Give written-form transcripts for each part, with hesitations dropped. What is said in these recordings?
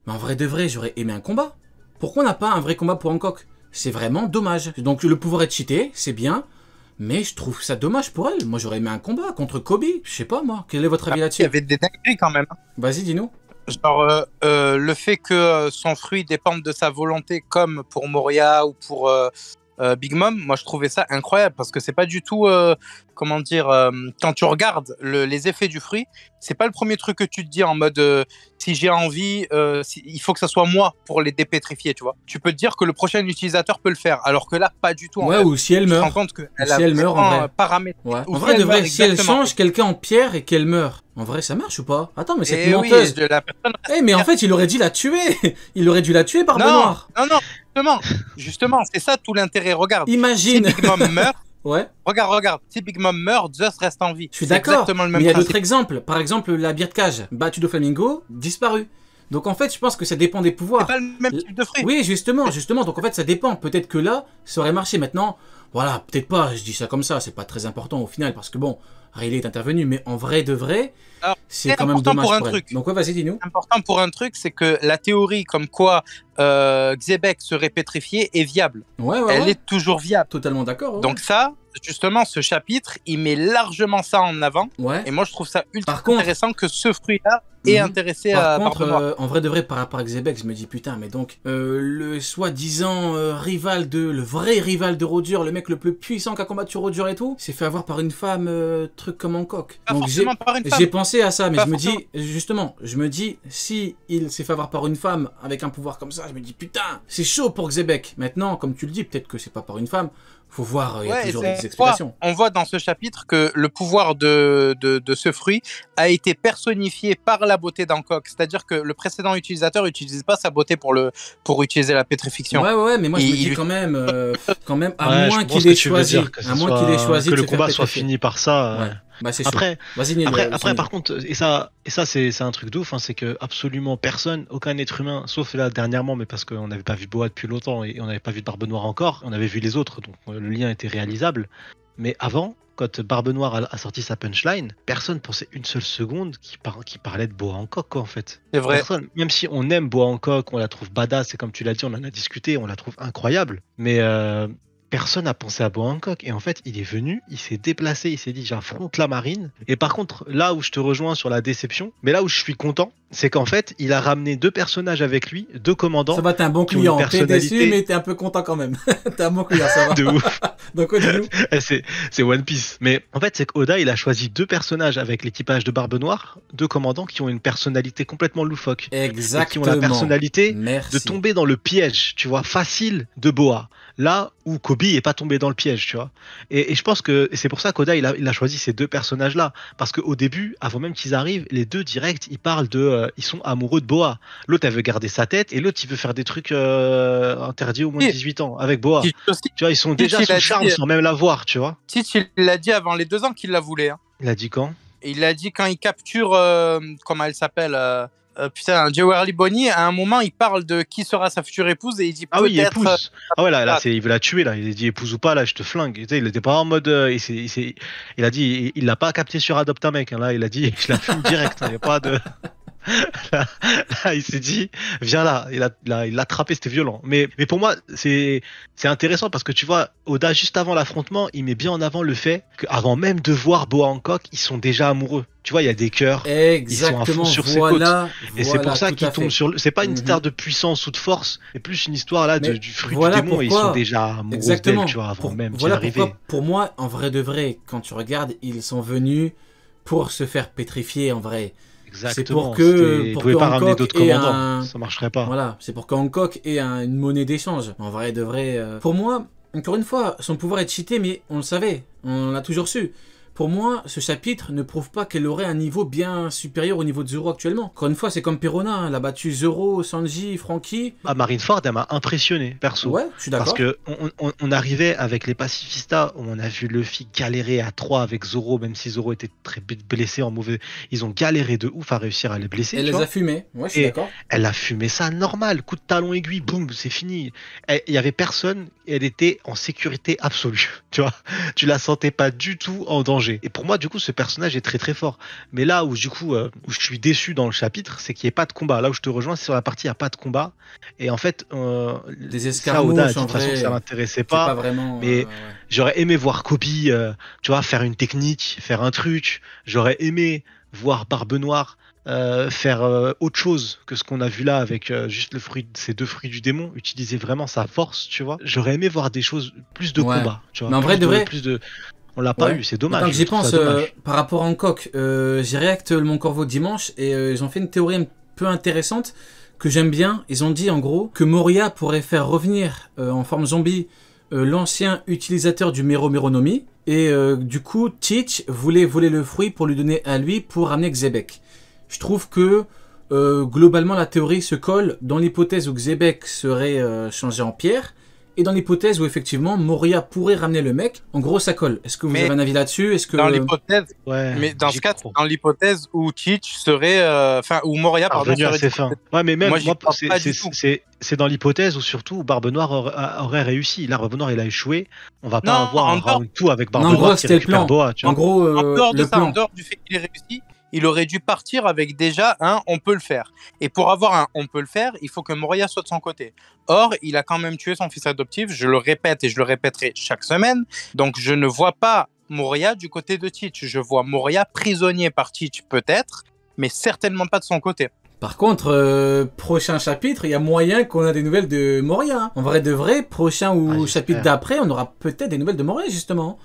Mais en vrai de vrai, j'aurais aimé un combat. Pourquoi on n'a pas un vrai combat pour Hancock? C'est vraiment dommage. Donc le pouvoir est cheaté, c'est bien. Mais je trouve ça dommage pour elle. Moi, j'aurais aimé un combat contre Kobe. Je sais pas, moi. Quel est votre avis Il là-dessus? y avait des dingueries quand même. Vas-y, dis-nous. Genre, le fait que son fruit dépende de sa volonté, comme pour Moria ou pour Big Mom, moi je trouvais ça incroyable parce que c'est pas du tout, comment dire, quand tu regardes les effets du fruit, c'est pas le premier truc que tu te dis en mode si j'ai envie, il faut que ça soit moi pour les dépétrifier, tu vois. Tu peux te dire que le prochain utilisateur peut le faire, alors que là, pas du tout. Ouais, ou si elle tu te meurt. rends compte qu'elle Si a elle meurt, en vrai. paramétré. Ouais. Ou En si vrai, elle de vrai, meurt, si elle exactement. change quelqu'un en pierre et qu'elle meurt, en vrai, ça marche ou pas? Attends, mais cette Et oui, menteuse. la personne Eh, mais en fait, il aurait dû la tuer. Il aurait dû la tuer, Barbe Noire. non, justement, c'est ça tout l'intérêt. Regarde, Imagine. si Big Mom meurt, Ouais. regarde, si Big Mom meurt, Zeus reste en vie. Je suis C'est d'accord. exactement le Mais même il y a principe. d'autres exemples. Par exemple, la bière de cage, battue de flamingo, disparue. Donc en fait, je pense que ça dépend des pouvoirs. C'est pas le même type de fruit. Oui, justement. Donc en fait, ça dépend. Peut-être que là, ça aurait marché. Maintenant, voilà, peut-être pas. Je dis ça comme ça. C'est pas très important au final parce que bon, Riley est intervenu. Mais en vrai de vrai, Alors, c'est quand même important dommage pour un pour elle. truc. Donc ouais, vas-y, dis-nous. Important pour un truc, c'est que la théorie comme quoi Xebec serait pétrifié est viable. Ouais, Elle est toujours viable. totalement d'accord. Ouais. Donc ça, justement, ce chapitre, il met largement ça en avant. Ouais. Et moi, je trouve ça ultra Par contre- intéressant que ce fruit-là ait intéressé Par à contre, Barbe Noire. en vrai de vrai, par rapport à Xebec, je me dis putain, mais donc le soi-disant le vrai rival de Roger, le mec le plus puissant qui a combattu Roger et tout, s'est fait avoir par une femme, truc comme Hancock. Pas Donc forcément par une femme. j'ai pensé à ça, mais Pas je me dis justement, si il s'est fait avoir par une femme avec un pouvoir comme ça, je me dis putain, c'est chaud pour Xebec. Maintenant, comme tu le dis, peut-être que c'est pas par une femme. Faut voir, il y a toujours des explications. On voit dans ce chapitre que le pouvoir de ce fruit a été personnifié par la beauté d'Hancock. C'est-à-dire que le précédent utilisateur n'utilise pas sa beauté pour utiliser la pétrification. Ouais, mais moi je me dis quand même, à moins qu'il ait choisi, que le combat soit fini par ça. Ouais. Bah c'est Après, vas-y, après, par contre, et ça c'est un truc de ouf, hein, c'est que absolument personne, aucun être humain, sauf là dernièrement, mais parce qu'on n'avait pas vu Boa depuis longtemps et on n'avait pas vu de Barbe Noire encore, on avait vu les autres, donc le lien était réalisable. Mais avant, quand Barbe Noire a sorti sa punchline, personne pensait une seule seconde qu'il parlait de Boa Hancock, quoi, en fait. C'est vrai. Personne. Même si on aime Boa Hancock, on la trouve badass, et comme tu l'as dit, on en a discuté, on la trouve incroyable, mais personne n'a pensé à Boa Hancock. Et en fait, il est venu, il s'est déplacé, il s'est dit j'affronte la marine. Et par contre, là où je te rejoins sur la déception, mais là où je suis content, c'est qu'en fait, il a ramené deux personnages avec lui, deux commandants. Ça va, t'es un bon qui ont une client, t'es personnalité- déçu, mais t'es un peu content quand même. T'es un bon client, ça va. de ouf. Donc, ouais, dis-nous. C'est One Piece. Mais en fait, c'est qu'Oda, il a choisi deux personnages avec l'équipage de Barbe Noire, deux commandants qui ont une personnalité complètement loufoque. Et qui ont la personnalité Merci. de tomber dans le piège, tu vois, facile de Boa. Là où Kobe est pas tombé dans le piège, tu vois. Et je pense que c'est pour ça qu'Oda, il a choisi ces deux personnages-là. Parce qu'au début, avant même qu'ils arrivent, les deux directs, ils parlent ils sont amoureux de Boa. L'autre, elle veut garder sa tête et l'autre, il veut faire des trucs interdits au moins de 18 ans avec Boa. Tu vois, ils sont déjà sous charme sans même la voir, tu vois. Tite, il l'a dit avant les 2 ans qu'il la voulait. Hein. Il a dit quand? Il l'a dit quand il capture, comment elle s'appelle putain, Jewelry Bonnie, à un moment, il parle de qui sera sa future épouse et il dit ah oui, peut-être. épouse. Ah ouais, là il veut la tuer, là. Il a dit épouse ou pas, là, je te flingue. Tu sais, il était pas en mode. Il a dit, il l'a pas capté sur Adopte un mec. Hein, là, il a dit, je la fume direct. Il n'y a pas de. Là, il s'est dit, viens là. Il l'a attrapé, c'était violent. Mais pour moi, c'est intéressant parce que tu vois, Oda, juste avant l'affrontement, il met bien en avant le fait qu'avant même de voir Boa Hancock, ils sont déjà amoureux. Tu vois, il y a des cœurs. Exactement, ils sont à fond sur ses côtes. Et c'est pour ça qu'ils tombent sur. C'est pas une histoire de puissance ou de force, mais plus une histoire là du fruit du démon. Et ils sont déjà amoureux d'elle, tu vois, avant même d'y arriver. Pour moi, en vrai de vrai, quand tu regardes, ils sont venus pour se faire pétrifier en vrai. Exactement. C'est pour que. Ils pouvaient pas ramener d'autres commandants. Ça marcherait pas. Voilà, c'est pour que Hancock ait une monnaie d'échange. En vrai de vrai. Pour moi, encore une fois, son pouvoir est cheaté, mais on le savait. On l'a toujours su. Pour moi, ce chapitre ne prouve pas qu'elle aurait un niveau bien supérieur au niveau de Zoro actuellement. Encore une fois, c'est comme Perona, hein. Elle a battu Zoro, Sanji, Franky. Ah, Marineford, elle m'a impressionné, perso. Ouais, je suis d'accord. Parce que on arrivait avec les pacifistas, où on a vu Luffy galérer à 3 avec Zoro, même si Zoro était très blessé en mauvais. Ils ont galéré de ouf à réussir à les blesser. Elle les a fumés, ouais, je suis d'accord. Elle a fumé ça normal, coup de talon aiguille, boum, c'est fini. Il y avait personne, elle était en sécurité absolue, tu vois. Tu la sentais pas du tout en danger. changer. Et pour moi, du coup, ce personnage est très très fort. Mais là où du coup, où je suis déçu dans le chapitre, c'est qu'il n'y ait pas de combat. Là où je te rejoins, c'est sur la partie il n'y a pas de combat. Et en fait, Des ça, escarmouches, Oda a dit de en toute façon que vrai, ça l'intéressait c'est pas pas. vraiment... Mais ouais. j'aurais aimé voir Kobe, tu vois, faire une technique, faire un truc. J'aurais aimé voir Barbe Noire faire autre chose que ce qu'on a vu là avec juste ces 2 fruits du démon, utiliser vraiment sa force, tu vois. J'aurais aimé voir des choses, plus de Ouais. combat, tu vois. Mais en vrai, de vrai... On l'a pas Ouais. eu, c'est Attends dommage. que Je j'y trouve pense, ça dommage. par rapport à Hancock, j'ai réacté Mon Corvo dimanche et ils ont fait une théorie un peu intéressante que j'aime bien. Ils ont dit en gros que Moria pourrait faire revenir en forme zombie l'ancien utilisateur du Meronomi et du coup Teach voulait voler le fruit pour lui donner à lui pour ramener Xebec. Je trouve que globalement la théorie se colle dans l'hypothèse où Xebec serait changé en pierre. Et dans l'hypothèse où effectivement Moria pourrait ramener le mec, en gros ça colle. Est-ce que vous avez un avis là-dessus? Est-ce que dans l'hypothèse, Ouais, mais dans ce j'y cas, crois. dans l'hypothèse où Teach serait, enfin, où Moria, pardon, Parvenu à serait ses fins. Ouais, mais même Moi, j'y moi, crois pas du tout. c'est dans l'hypothèse où surtout Barbe Noire aurait réussi. Là, Barbe Noire, il a échoué. On va pas Non, avoir en un dehors, round 2 avec Barbe Non, en gros, Noire qui c'était le récupère plan. Boa, tu En vois. gros, en dehors de le ça, en plan. dehors du fait qu'il ait réussi, il aurait dû partir avec déjà un on peut le faire. Et pour avoir un on peut le faire, il faut que Moria soit de son côté. Or, il a quand même tué son fils adoptif, je le répète et je le répéterai chaque semaine. Donc, je ne vois pas Moria du côté de Teach. Je vois Moria prisonnier par Teach peut-être, mais certainement pas de son côté. Par contre, prochain chapitre, il y a moyen qu'on a des nouvelles de Moria. Hein. En vrai de vrai, prochain ou Ah, chapitre j'espère. d'après, on aura peut-être des nouvelles de Moria justement.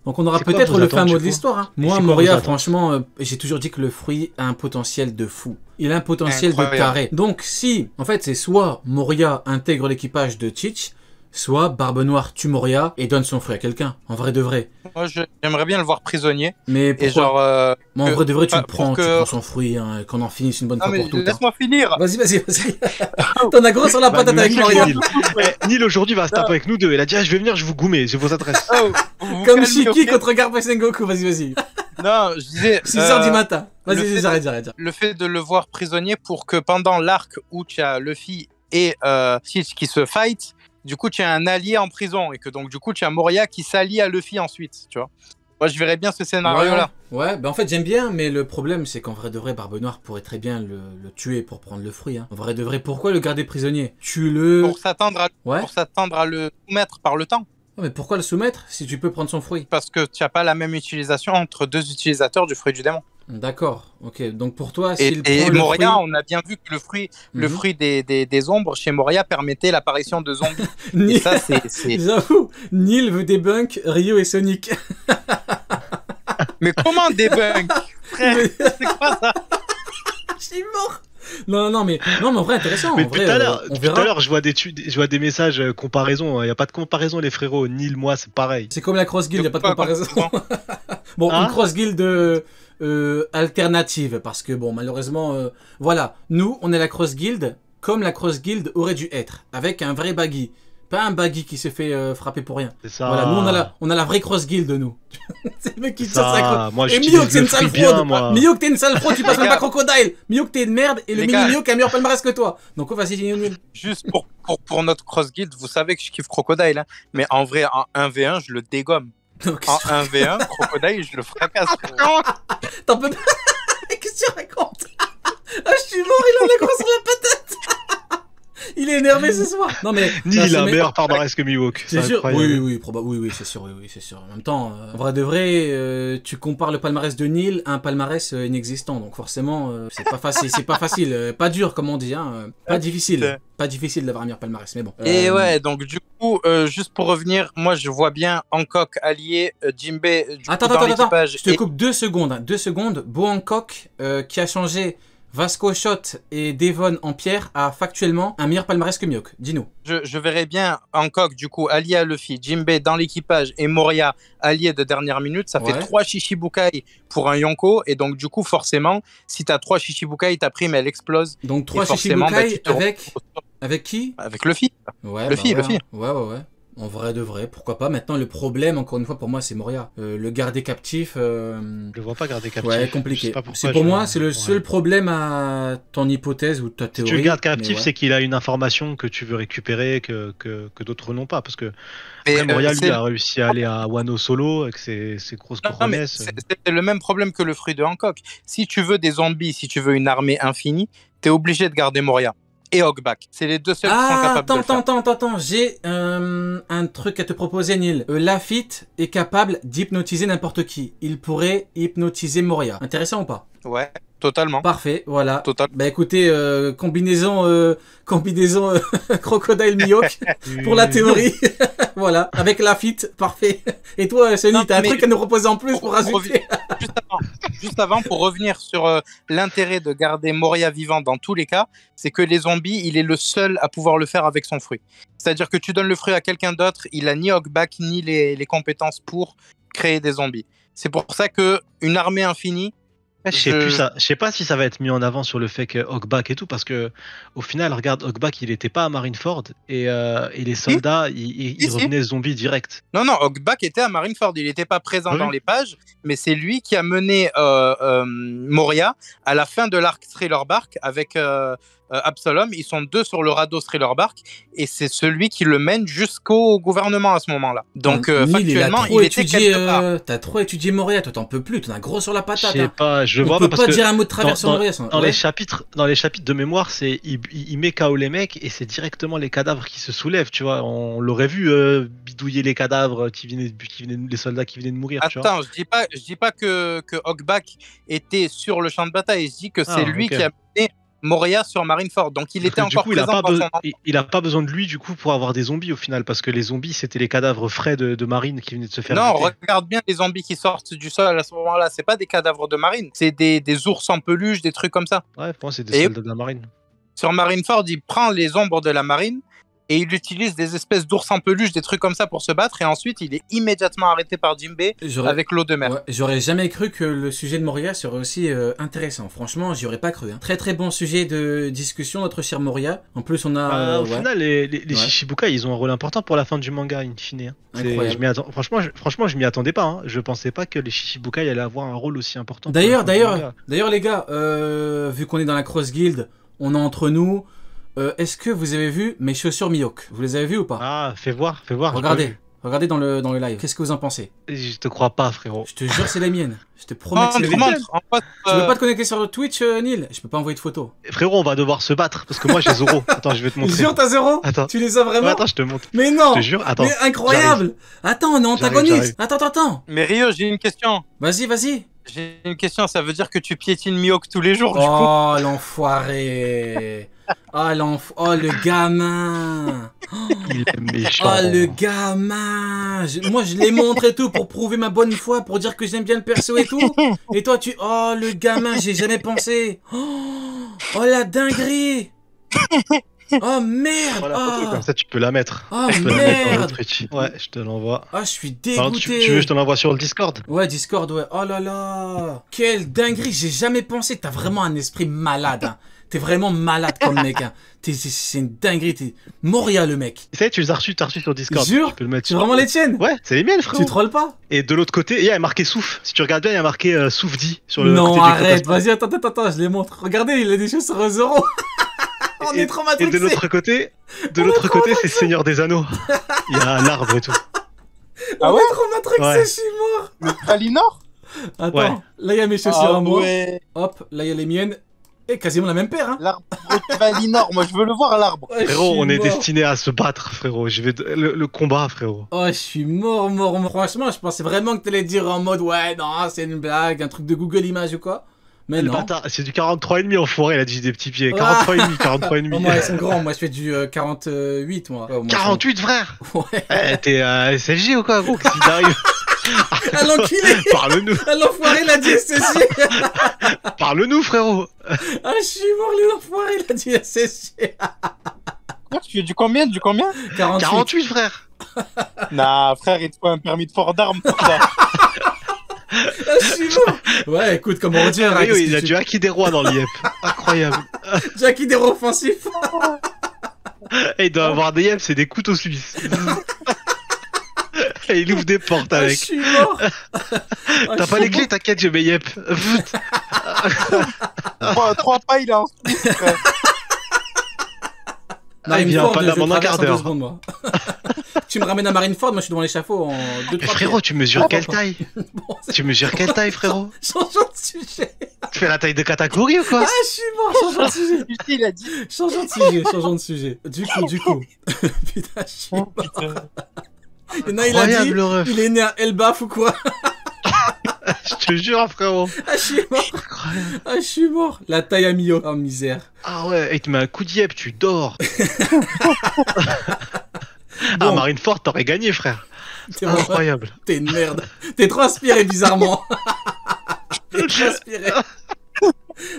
Donc on aura C'est quoi peut-être vos le fin attentes, mot du de coup l'histoire. Hein. Et Moi, c'est quoi Moria, vos attentes franchement, j'ai toujours dit que le fruit a un potentiel de fou. Il a un potentiel Incroyable. de taré. Donc si, en fait, c'est soit Moria intègre l'équipage de Teach, soit Barbe Noire tue Moria et donne son fruit à quelqu'un. En vrai de vrai. Moi, j'aimerais bien le voir prisonnier. Mais Et pourquoi genre. Mais en que- vrai de vrai, tu enfin, le prends, pour que- tu prends son fruit, hein, qu'on en finisse une bonne Non, fois mais pour toutes. Hein. laisse-moi finir. Vas-y, vas-y. T'en as gros sur la Bah, patate avec Nil, Moria. Nil aujourd'hui va se taper avec nous deux. Il a dit ah, je vais venir, je vous goumer, j'ai vos adresses. Oh, vous Comme calmez, Shiki ok contre Garp et Sengoku, vas-y. Non, je disais. 6h du matin. le Vas-y, fait- j'arrête. Le fait de le voir prisonnier pour que pendant l'arc où tu as Luffy et Teach qui se fight, du coup tu as un allié en prison et que donc du coup tu as Moria qui s'allie à Luffy ensuite, tu vois. Moi je verrais bien ce scénario-là. Ouais, bah en fait j'aime bien, mais le problème c'est qu'en vrai de vrai, Barbe Noire pourrait très bien le tuer pour prendre le fruit. Hein. En vrai de vrai, pourquoi le garder prisonnier? Tue-le. Pour s'attendre à le soumettre par le temps. Oh, mais pourquoi le soumettre si tu peux prendre son fruit? Parce que tu n'as pas la même utilisation entre deux utilisateurs du fruit du démon. D'accord, ok. Donc pour toi, Et, s'il et prend le Moria, fruit... on a bien vu que le fruit Mhm. des ombres chez Moria permettait l'apparition de zombies. Et Ni- ça, c'est... J'avoue, Neil veut débunk Ryo et Sonic. Mais comment débunk, frère? Mais- C'est quoi ça? Je suis mort. Non, mais en vrai intéressant. Mais En depuis vrai, tout à l'heure, on depuis tout à verra. l'heure, je vois des messages comparaison. Il y a pas de comparaison les frérots. Nil, moi, c'est pareil. C'est comme la cross guild, y a pas de Pourquoi comparaison. comparaison Bon, Hein une cross guild alternative, parce que bon, malheureusement, voilà, nous, on est la cross guild comme la cross guild aurait dû être, avec un vrai baggy. Pas un baggy qui s'est fait frapper pour rien. C'est ça. Voilà, nous, on a la vraie cross guild, nous. C'est le mec qui C'est tire sa ça. cross. Moi, Et Miyok, j'utilise c'est le une sale fruit bien, fraude. moi. Miyok, t'es une sale fraude, tu passes Les même pas gars. crocodile. Miyok, t'es une merde, et le Les mini gars. Miyok a un meilleur palmarès que toi. Donc, on va essayer nul. Juste pour notre cross guild, vous savez que je kiffe Crocodile, hein, mais en vrai, en 1v1, je le dégomme. Donc, En 1v1, Crocodile, je le fracasse. frérot. t'en peux pas. Qu'est-ce que tu racontes? Ah, je suis mort, il en a gros sur la patate. Il est énervé ce soir. Non, mais. Nil non, a c'est un mais- meilleur palmarès que Miwok. C'est sûr, incroyable. oui, c'est sûr, oui, c'est sûr. En même temps, en vrai de vrai, tu compares le palmarès de Neil à un palmarès inexistant, donc forcément, c'est pas facile, pas dur comme on dit, hein, pas difficile d'avoir un meilleur palmarès, mais bon. Et ouais, donc du coup, juste pour revenir, moi je vois bien Hancock allié Jinbei du coup, dans Attends, l'équipage. je te Et- coupe 2 secondes, 2 secondes. Bo Hancock, qui a changé Vasco Shot et Devon en pierre, a factuellement un meilleur palmarès que Miyok. Dis-nous. Je verrais bien Hancock du coup allié à Luffy, Jinbei dans l'équipage et Moria allié de dernière minute. Ça Ouais. fait 3 Shichibukai pour un Yonko. Et donc du coup, forcément, si t'as 3 Shichibukai, ta prime elle explose. Donc 3 forcément, Shichibukai bah, tu te avec qui? Avec Luffy. Ouais, Luffy, bah ouais, Luffy. hein. Ouais. En vrai de vrai, pourquoi pas. Maintenant, le problème, encore une fois, pour moi, c'est Moria. Le garder captif... Je le vois pas garder captif. Ouais, Je compliqué. sais pas pourquoi C'est pour je- moi, c'est le ouais. seul problème à ton hypothèse ou ta Si théorie. tu le gardes captif, mais ouais. c'est qu'il a une information que tu veux récupérer que d'autres n'ont pas. Parce que Mais, après, Moria, lui, c'est- a réussi à aller à Wano solo avec ses grosses Non, mais promesses. c'est le même problème que le fruit de Hancock. Si tu veux des zombies, si tu veux une armée infinie, t'es obligé de garder Moria et Hogback. C'est les deux seuls qui sont Ah, capables de le faire. attends. J'ai un truc à te proposer, Neil. Lafitte est capable d'hypnotiser n'importe qui. Il pourrait hypnotiser Moria. Intéressant ou pas? Ouais, totalement. Parfait, voilà. Total. Bah écoutez, combinaison Crocodile Mihawk pour la théorie. Voilà, avec Lafitte, parfait. Et toi, Sony, Non, t'as un mais- truc à nous proposer en plus pour rajouter? Juste avant, pour revenir sur l'intérêt de garder Moria vivant dans tous les cas, c'est que les zombies, il est le seul à pouvoir le faire avec son fruit. C'est-à-dire que tu donnes le fruit à quelqu'un d'autre, il a ni Hogback ni les compétences pour créer des zombies. C'est pour ça que une armée infinie, Je sais pas si ça va être mis en avant sur le fait que Hogback et tout, parce que au final, regarde, Hogback, il était pas à Marineford et les soldats, ils Si. revenaient zombies direct. non, Hogback était à Marineford, il n'était pas présent Ah oui. dans les pages, mais c'est lui qui a mené Moria à la fin de l'arc Thriller Bark avec Absalom. Ils sont deux sur le radeau Thriller Bark et c'est celui qui le mène jusqu'au gouvernement à ce moment-là. Donc Neil, factuellement, il il était quelque part. t'as trop étudié Moria, toi t'en peux plus, t'en as gros sur la Je patate. sais Hein. pas, je le On vois peut pas parce pas que dire un mot de travers sur Moria. dans les chapitres de mémoire, c'est il met KO les mecs et c'est directement les cadavres qui se soulèvent, tu vois. On l'aurait vu bidouiller les cadavres les soldats qui venaient de mourir, tu vois. Attends, je dis pas que Hogback était sur le champ de bataille, je dis que c'est lui ok. qui a mené Moria sur Marineford. Donc il Parce était que du encore coup, il a présent pas dans son il a pas besoin de lui du coup pour avoir des zombies au final, parce que les zombies c'était les cadavres frais de marine qui venaient de se faire Non, buter. regarde bien les zombies qui sortent du sol à ce moment-là. C'est pas des cadavres de marine, c'est des ours en peluche, des trucs comme ça. Ouais, pour moi c'est des Et- soldats de la marine. Sur Marineford, il prend les ombres de la marine et il utilise des espèces d'ours en peluche, des trucs comme ça pour se battre. Et ensuite, il est immédiatement arrêté par Jinbei avec l'eau de mer. Ouais, j'aurais jamais cru que le sujet de Moria serait aussi intéressant. Franchement, j'y aurais pas cru. Hein. Très très bon sujet de discussion, notre cher Moria. En plus, on a. Au final, les Ouais. Shichibukai, ils ont un rôle important pour la fin du manga, in fine. Hein. Incroyable. Franchement, je m'y attendais pas. Hein. Je pensais pas que les Shichibukai allaient avoir un rôle aussi important. pour D'ailleurs, la fin du manga. les gars, vu qu'on est dans la Cross Guild, on est entre nous. Est-ce que vous avez vu mes chaussures Mihawk? Vous les avez vues ou pas? Ah, fais voir. j'ai pas Regardez dans le live. Qu'est-ce que vous en pensez? vu. Je te crois pas, frérot. Je te jure, c'est les miennes. Je te promets que c'est les miennes. Montre. Tu veux pas te connecter sur Twitch, Neil? Je peux pas envoyer de photos. Frérot, on va devoir se battre parce que moi j'ai Zoro. Attends, je vais te montrer. Jure, t'as zéro? Attends. Tu les as vraiment? Ouais, attends, je te montre. Mais non! Je te jure. Attends. Mais incroyable! Attends, on est antagonistes! J'arrive. Attends! Mais Rio, j'ai une question. Vas-y! J'ai une question. Ça veut dire que tu piétines Mihawk tous les jours, du coup? Oh, l'enfoiré! Oh, le gamin! Il est méchant. Oh, le gamin! Moi, je les montre et tout pour prouver ma bonne foi, pour dire que j'aime bien le perso et tout. Et toi, oh, le gamin, j'ai jamais pensé. Oh, la dinguerie! Oh, merde! Voilà, photo, comme ça tu peux la mettre. Oh, Je peux la mettre dans le merde! Twitch. Ouais, je te l'envoie. Ah, je suis Alors, dégoûté! tu veux, je te l'envoie sur le Discord? Ouais, Discord, ouais. Oh là là! Quelle dinguerie! J'ai jamais pensé. T'as vraiment un esprit malade. Hein. T'es vraiment malade comme mec. Hein. C'est une dinguerie. T'es Moria, le mec. Tu sais, tu les as reçus, sur Discord. Jure? Tu peux le mettre C'est sur... vraiment les tiennes? Ouais, c'est les miennes, frérot. Tu trolles pas? Et de l'autre côté, il y a marqué Souf. Si tu regardes bien, il y a marqué Souf dit sur le Non, côté du arrête. contestant. Vas-y, attends, je les montre. Regardez, il a des choses sur Zoro. On est trop Et matrixés. de l'autre côté, c'est Seigneur des Anneaux. Il y a un arbre et tout. Ah On ouais? est trop matrixés, Ouais. je suis mort. Mais Valinor? Attends, Ouais. là, il y a mes chaussures à moi. ouais. Hop, là, il y a les miennes. Et quasiment la même paire, hein. L'arbre de Valinor. Moi, je veux le voir, l'arbre. Ouais, je Frérot, suis on est mort. destiné à se battre, frérot. Le combat, frérot. Oh, je suis mort. Franchement, je pensais vraiment que t'allais dire en mode, ouais, non, c'est une blague, un truc de Google Images ou quoi. Mais Le non. bâtard, c'est du 43,5 enfoiré, il a dit des petits pieds. Ah. 43,5. Oh, moi, ils sont grands. Moi, je fais du 48, moi. Ouais, moi, 48, frère. Ouais. Eh, t'es SLG ou quoi, gros? Qu'est-ce qui t'arrive? Ah, l'enculé. Parle-nous. Ah, l'enfoiré, l'a dit SSG. Parle-nous, frérot. Ah, je suis mort, l'enfoiré, l'a dit SSG. Quoi, tu fais du combien? 48. 48, frère. Nah, frère, il te faut un permis de port d'armes pour ça. Ah, je suis mort. Ouais, écoute, comme on dit, hein, Rio, qu'est-ce il que a tu- du Haki des Rois dans l'IEP. Incroyable. Jackie des offensifs. Et il doit avoir des IEP, c'est des couteaux suisses. Et il ouvre des portes Ah, je avec. suis mort. Ah, T'as je pas suis les clés, t'inquiète, je mets yep. Trois pas, il est en Marineford, il vient pas je là pendant un traverse quart en 2 d'heure. secondes, moi. Tu me ramènes à Marineford, moi je suis devant l'échafaud en 2-3 Mais frérot, tu mesures quelle taille? Bon, c'est- Tu mesures quelle taille, frérot? Changeons de sujet. Tu fais la taille de Katakuri ou quoi? Ah, je suis mort, changeons de sujet. Il a dit. Changeons de sujet, changeons de sujet. Du coup. Putain, je suis mort. Et non, il a dit, Incroyable, le ref. il est né à Elbaf ou quoi? Je te jure, frérot. Ah, je suis mort. Incroyable. Ah, je suis mort. La taille à Mio. Oh, misère. Ah ouais, et il te met un coup de yep, tu dors. Ah, Bon. Marineford, t'aurais gagné, frère. T'es Incroyable. T'es une merde. T'es trop inspiré, bizarrement. T'es trop inspiré.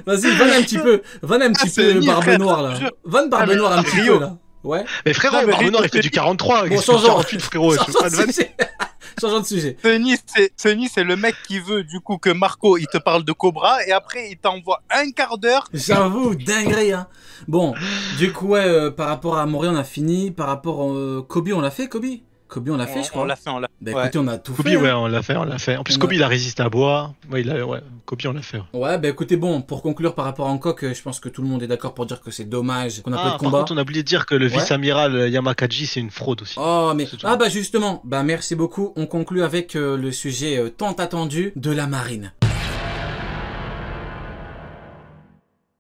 Vas-y, vanne un petit peu. Vanne un petit c'est peu nul, Barbe frère, Noire, là. je- Vanne Barbe mais Noire un petit Rio. peu, là. Ouais. Mais frérot, Non, mais Barbe Noire, il Rio, fait du 43. Bon, il fait du changeons. 48, frérot. Je fais Changeons pas de de vanne. sujet. Changeons de sujet. Sony, c'est le mec qui veut du coup que Marco il te parle de Cobra et après il t'envoie un quart d'heure. J'avoue, dinguerie, hein. Bon, du coup, ouais, par rapport à Mori, on a fini. Par rapport à Kobe, on l'a fait, Kobe? Kobe, on l'a fait, je crois. On l'a fait, on l'a Bah ouais. écoutez, on a tout Kobe, fait. ouais, Hein. on l'a fait, on l'a fait. En plus, On Kobe, a- il a résisté à bois. Ouais, Kobe, on l'a fait. Ouais. Ouais, bah écoutez, bon, pour conclure par rapport à Hancock, je pense que tout le monde est d'accord pour dire que c'est dommage qu'on a pas Ah, de par combat. contre, on a oublié de dire que le Ouais. vice-amiral Yamakaji, c'est une fraude aussi. Oh, mais. C'est tout. Ah, bah justement, bah merci beaucoup. On conclut avec le sujet tant attendu de la marine.